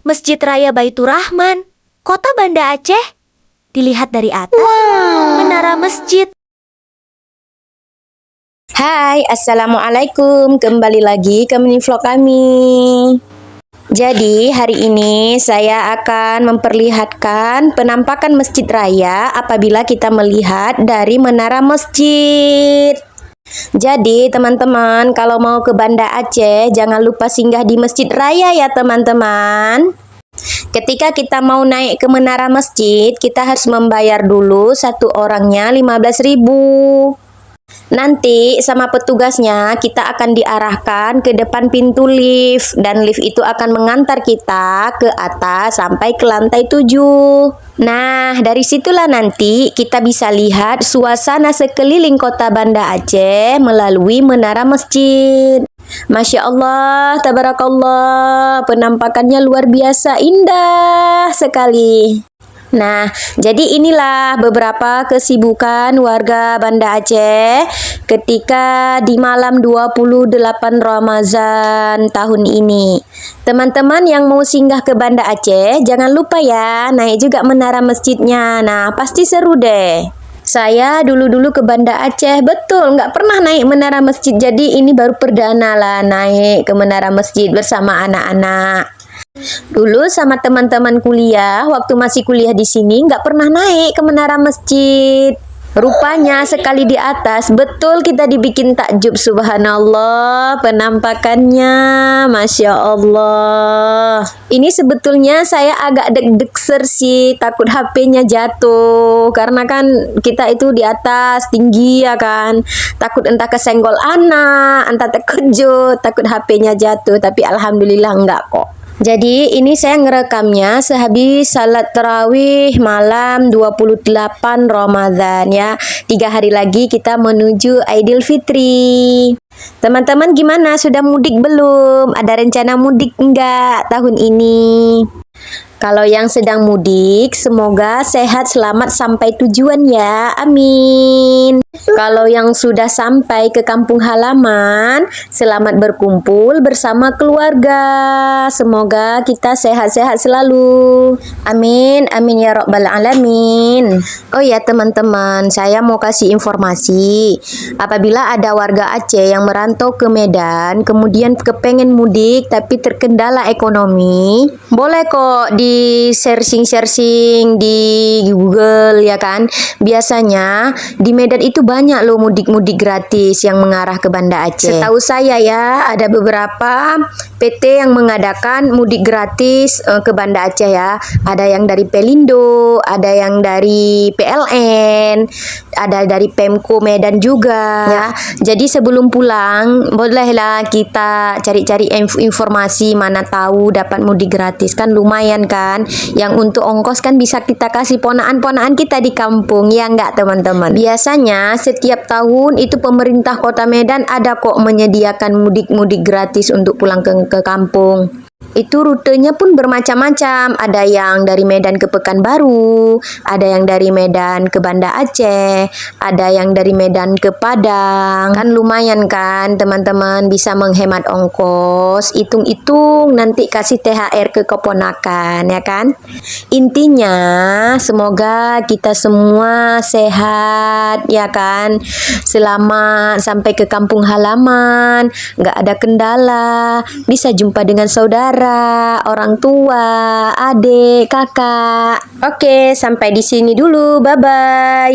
Masjid Raya Baitur Rahman, Kota Banda Aceh. Dilihat dari atas, menara masjid. Hai, Assalamualaikum. Kembali lagi ke mini vlog kami. Jadi, hari ini saya akan memperlihatkan penampakan Masjid Raya apabila kita melihat dari menara masjid. Jadi, teman-teman, kalau mau ke Banda Aceh, jangan lupa singgah di Masjid Raya ya, teman-teman. Ketika kita mau naik ke menara masjid, kita harus membayar dulu satu orangnya 15.000. Nanti sama petugasnya kita akan diarahkan ke depan pintu lift dan lift itu akan mengantar kita ke atas sampai ke lantai 7. Nah, dari situlah nanti kita bisa lihat suasana sekeliling kota Banda Aceh melalui menara masjid. Masya Allah, tabarakallah, penampakannya luar biasa indah sekali. Nah, jadi inilah beberapa kesibukan warga Banda Aceh ketika di malam 28 Ramadan tahun ini. Teman-teman yang mau singgah ke Banda Aceh, jangan lupa ya, naik juga menara masjidnya. Nah, pasti seru deh. Saya dulu-dulu ke Banda Aceh, betul, nggak pernah naik menara masjid. Jadi ini baru perdana lah naik ke menara masjid bersama anak-anak. Dulu sama teman-teman kuliah, waktu masih kuliah di sini, nggak pernah naik ke menara masjid. Rupanya sekali di atas, betul kita dibikin takjub, subhanallah, penampakannya, Masya Allah. Ini sebetulnya saya agak deg-deg sih, takut HP-nya jatuh, karena kan kita itu di atas, tinggi ya kan, takut entah kesenggol anak, entah terkejut, takut HP-nya jatuh, tapi alhamdulillah enggak kok. Jadi ini saya ngerekamnya sehabis salat tarawih malam 28 Ramadan ya. 3 hari lagi kita menuju Idul Fitri. Teman-teman gimana? Sudah mudik belum? Ada rencana mudik enggak tahun ini? Kalau yang sedang mudik, semoga sehat selamat sampai tujuan ya, amin. Kalau yang sudah sampai ke kampung halaman, selamat berkumpul bersama keluarga. Semoga kita sehat-sehat selalu, amin, amin ya rabbal alamin. Oh ya teman-teman, saya mau kasih informasi. Apabila ada warga Aceh yang merantau ke Medan, kemudian kepengen mudik tapi terkendala ekonomi, boleh kok di searching di Google ya kan. Biasanya di Medan itu banyak loh mudik-mudik gratis yang mengarah ke Banda Aceh. Setahu saya ya, ada beberapa PT yang mengadakan mudik gratis ke Banda Aceh ya. Ada yang dari Pelindo, ada yang dari PLN, ada dari Pemko Medan juga ya. Jadi sebelum pulang bolehlah kita cari-cari informasi, mana tahu dapat mudik gratis, kan lumayan kan. Yang untuk ongkos kan bisa kita kasih ponaan-ponaan kita di kampung ya enggak teman-teman. Biasanya setiap tahun itu pemerintah Kota Medan ada kok menyediakan mudik-mudik gratis untuk pulang ke kampung. Itu rutenya pun bermacam-macam. Ada yang dari Medan ke Pekanbaru, ada yang dari Medan ke Banda Aceh, ada yang dari Medan ke Padang. Kan lumayan kan teman-teman, bisa menghemat ongkos. Hitung-hitung nanti kasih THR ke keponakan ya kan. Intinya semoga kita semua sehat ya kan, selamat sampai ke kampung halaman, nggak ada kendala, bisa jumpa dengan saudara, orang tua, adik, kakak. Oke, sampai di sini dulu. Bye-bye.